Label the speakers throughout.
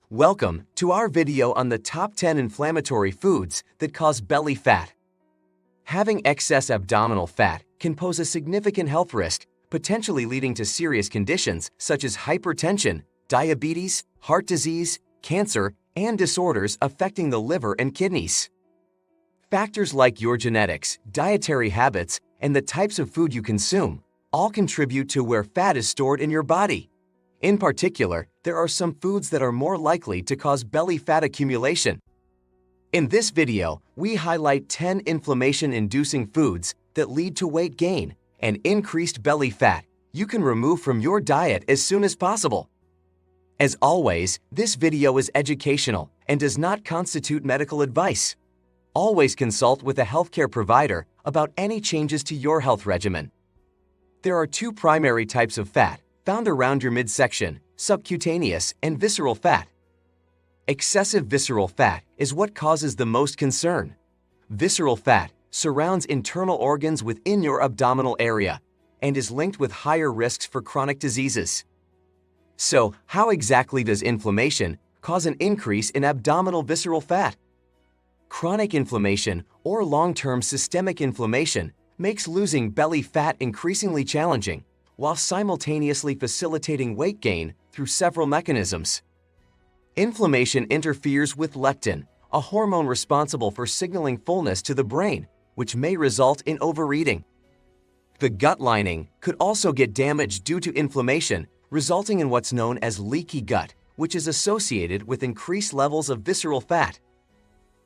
Speaker 1: Welcome to our video on the top 10 inflammatory foods that cause belly fat. Having excess abdominal fat can pose a significant health risk, potentially leading to serious conditions such as hypertension, diabetes, heart disease, cancer, and disorders affecting the liver and kidneys. Factors like your genetics, dietary habits, and the types of food you consume all contribute to where fat is stored in your body. In particular, there are some foods that are more likely to cause belly fat accumulation. In this video, we highlight 10 inflammation-inducing foods that lead to weight gain and increased belly fat you can remove from your diet as soon as possible. As always, this video is educational and does not constitute medical advice. Always consult with a healthcare provider about any changes to your health regimen. There are two primary types of fat found around your midsection: subcutaneous and visceral fat. Excessive visceral fat is what causes the most concern. Visceral fat surrounds internal organs within your abdominal area and is linked with higher risks for chronic diseases. So, how exactly does inflammation cause an increase in abdominal visceral fat? Chronic inflammation or long-term systemic inflammation makes losing belly fat increasingly challenging, while simultaneously facilitating weight gain through several mechanisms. Inflammation interferes with leptin, a hormone responsible for signaling fullness to the brain, which may result in overeating. The gut lining could also get damaged due to inflammation, resulting in what's known as leaky gut, which is associated with increased levels of visceral fat.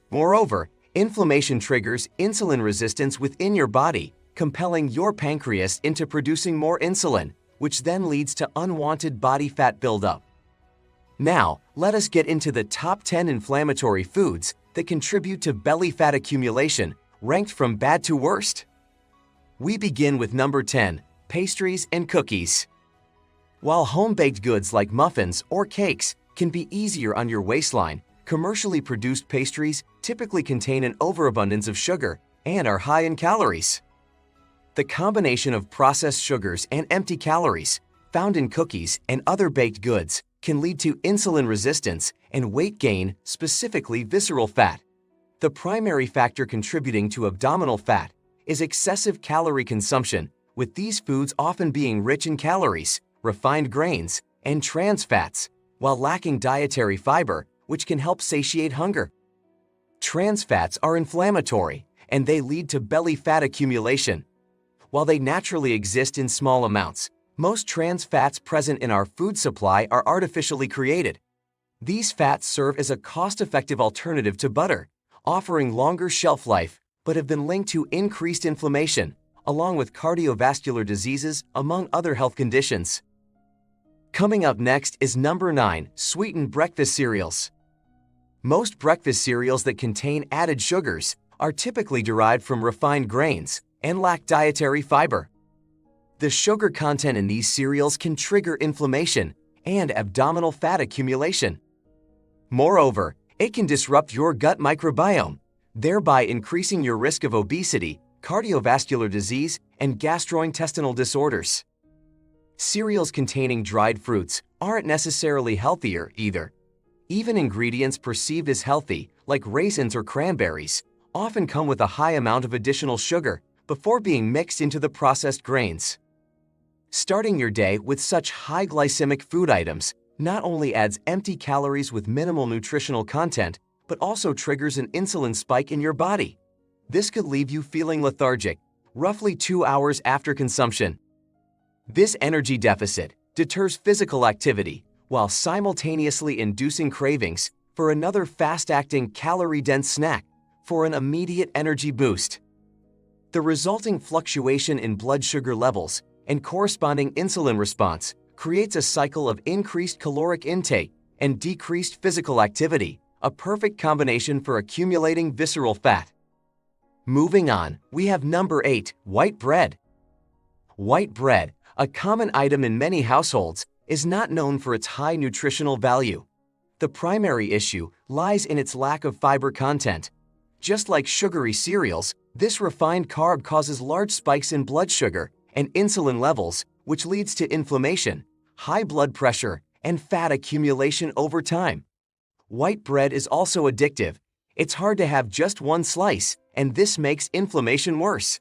Speaker 1: Moreover, inflammation triggers insulin resistance within your body, compelling your pancreas into producing more insulin, which then leads to unwanted body fat buildup. Now, let us get into the top 10 inflammatory foods that contribute to belly fat accumulation, ranked from bad to worst. We begin with number 10, pastries and cookies. While home-baked goods like muffins or cakes can be easier on your waistline, commercially produced pastries typically contain an overabundance of sugar and are high in calories. The combination of processed sugars and empty calories found in cookies and other baked goods can lead to insulin resistance and weight gain, specifically visceral fat. The primary factor contributing to abdominal fat is excessive calorie consumption, with these foods often being rich in calories, refined grains, and trans fats, while lacking dietary fiber, which can help satiate hunger. Trans fats are inflammatory, and they lead to belly fat accumulation. While they naturally exist in small amounts, most trans fats present in our food supply are artificially created. These fats serve as a cost-effective alternative to butter, offering longer shelf life, but have been linked to increased inflammation, along with cardiovascular diseases, among other health conditions. Coming up next is number 9, sweetened breakfast cereals. Most breakfast cereals that contain added sugars are typically derived from refined grains and lack dietary fiber. The sugar content in these cereals can trigger inflammation and abdominal fat accumulation. Moreover, it can disrupt your gut microbiome, thereby increasing your risk of obesity, cardiovascular disease, and gastrointestinal disorders. Cereals containing dried fruits aren't necessarily healthier either. Even ingredients perceived as healthy, like raisins or cranberries, often come with a high amount of additional sugar before being mixed into the processed grains. Starting your day with such high glycemic food items not only adds empty calories with minimal nutritional content, but also triggers an insulin spike in your body. This could leave you feeling lethargic, roughly 2 hours after consumption. This energy deficit deters physical activity while simultaneously inducing cravings for another fast-acting, calorie-dense snack for an immediate energy boost. The resulting fluctuation in blood sugar levels and corresponding insulin response creates a cycle of increased caloric intake and decreased physical activity, a perfect combination for accumulating visceral fat. Moving on, we have number 8, white bread. White bread, a common item in many households, is not known for its high nutritional value. The primary issue lies in its lack of fiber content. Just like sugary cereals, this refined carb causes large spikes in blood sugar and insulin levels, which leads to inflammation, high blood pressure, and fat accumulation over time. white bread is also addictive. It's hard to have just one slice, and this makes inflammation worse.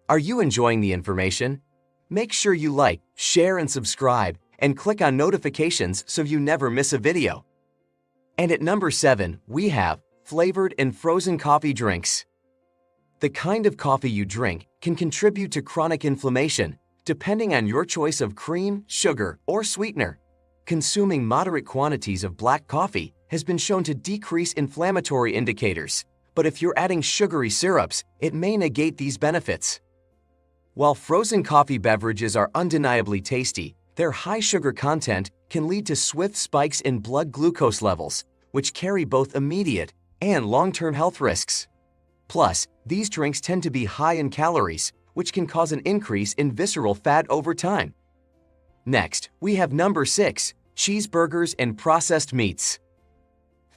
Speaker 1: Are you enjoying the information? Make sure you like, share, and subscribe, and click on notifications so you never miss a video. And at number 7, we have flavored and frozen coffee drinks. The kind of coffee you drink can contribute to chronic inflammation, depending on your choice of cream, sugar, or sweetener. Consuming moderate quantities of black coffee has been shown to decrease inflammatory indicators, but if you're adding sugary syrups, it may negate these benefits. While frozen coffee beverages are undeniably tasty, their high sugar content can lead to swift spikes in blood glucose levels, which carry both immediate and long-term health risks. Plus, these drinks tend to be high in calories, which can cause an increase in visceral fat over time. Next, we have number 6, cheeseburgers and processed meats.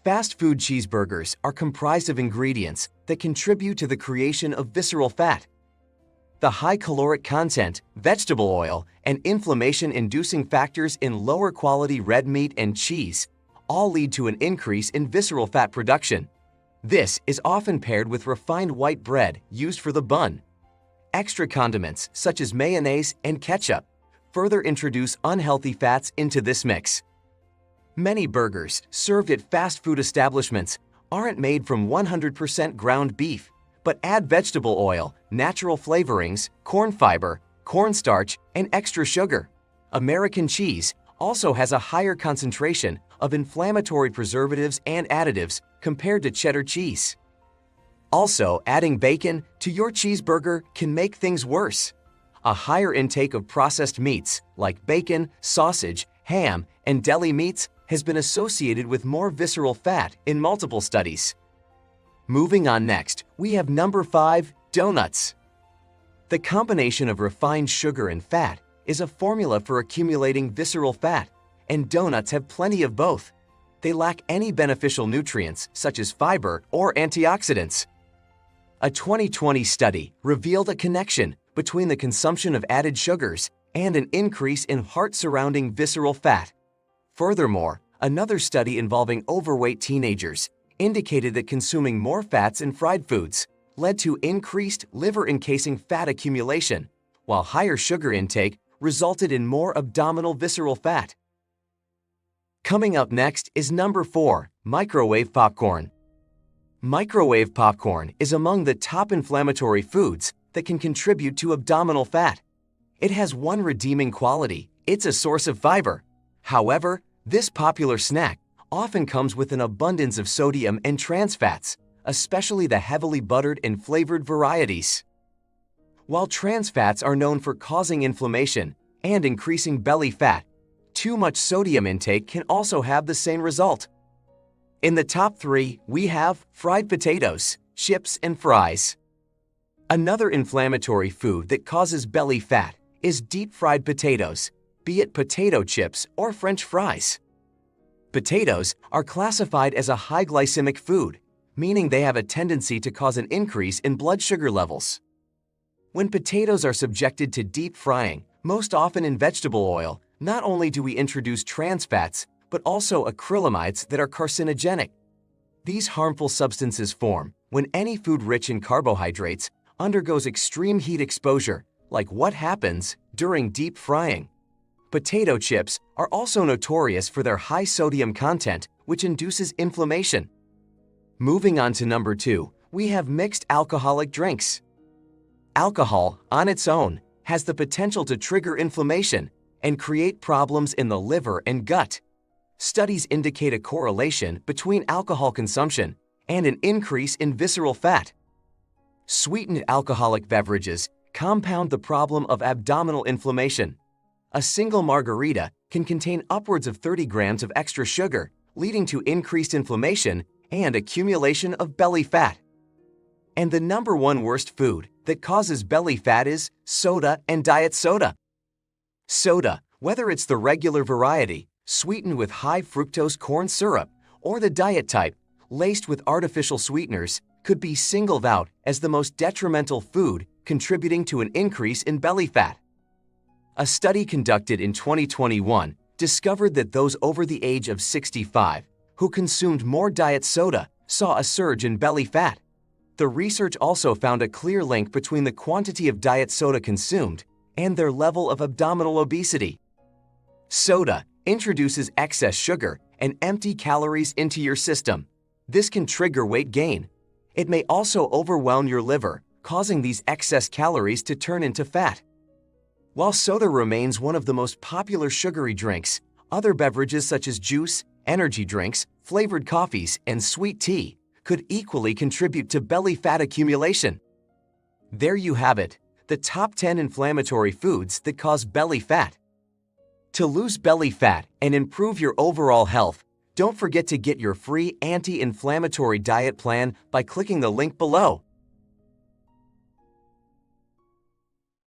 Speaker 1: Fast food cheeseburgers are comprised of ingredients that contribute to the creation of visceral fat. The high caloric content, vegetable oil, and inflammation-inducing factors in lower quality red meat and cheese all lead to an increase in visceral fat production. This is often paired with refined white bread used for the bun. Extra condiments, such as mayonnaise and ketchup, further introduce unhealthy fats into this mix. Many burgers served at fast food establishments aren't made from 100% ground beef, but add vegetable oil, natural flavorings, corn fiber, cornstarch, and extra sugar. American cheese also has a higher concentration of inflammatory preservatives and additives compared to cheddar cheese. Also, adding bacon to your cheeseburger can make things worse. A higher intake of processed meats like bacon, sausage, ham, and deli meats has been associated with more visceral fat in multiple studies. Moving on next, we have number 5, donuts. The combination of refined sugar and fat is a formula for accumulating visceral fat, and donuts have plenty of both. They lack any beneficial nutrients such as fiber or antioxidants. A 2020 study revealed a connection between the consumption of added sugars and an increase in heart surrounding visceral fat. Furthermore, another study involving overweight teenagers indicated that consuming more fats in fried foods led to increased liver-encasing fat accumulation, while higher sugar intake resulted in more abdominal visceral fat. Coming up next is number 4, microwave popcorn. Microwave popcorn is among the top inflammatory foods that can contribute to abdominal fat. It has one redeeming quality: it's a source of fiber. However, this popular snack often comes with an abundance of sodium and trans fats, especially the heavily buttered and flavored varieties. While trans fats are known for causing inflammation and increasing belly fat, too much sodium intake can also have the same result. In the top 3, we have fried potatoes, chips, and fries. Another inflammatory food that causes belly fat is deep-fried potatoes, be it potato chips or French fries. Potatoes are classified as a high glycemic food, meaning they have a tendency to cause an increase in blood sugar levels. When potatoes are subjected to deep frying, most often in vegetable oil, not only do we introduce trans fats, but also acrylamides that are carcinogenic. These harmful substances form when any food rich in carbohydrates undergoes extreme heat exposure, like what happens during deep frying. Potato chips are also notorious for their high sodium content, which induces inflammation. Moving on to number 2, we have mixed alcoholic drinks. Alcohol, on its own, has the potential to trigger inflammation and create problems in the liver and gut. Studies indicate a correlation between alcohol consumption and an increase in visceral fat. Sweetened alcoholic beverages compound the problem of abdominal inflammation. A single margarita can contain upwards of 30 grams of extra sugar, leading to increased inflammation and accumulation of belly fat. And the number 1 worst food that causes belly fat is soda and diet soda. Soda, whether it's the regular variety, sweetened with high fructose corn syrup, or the diet type, laced with artificial sweeteners, could be singled out as the most detrimental food contributing to an increase in belly fat. A study conducted in 2021 discovered that those over the age of 65 who consumed more diet soda saw a surge in belly fat. The research also found a clear link between the quantity of diet soda consumed and their level of abdominal obesity. Soda introduces excess sugar and empty calories into your system. This can trigger weight gain. It may also overwhelm your liver, causing these excess calories to turn into fat. While soda remains one of the most popular sugary drinks, other beverages such as juice, energy drinks, flavored coffees, and sweet tea could equally contribute to belly fat accumulation. There you have it, the top 10 inflammatory foods that cause belly fat. To lose belly fat and improve your overall health, don't forget to get your free anti-inflammatory diet plan by clicking the link below.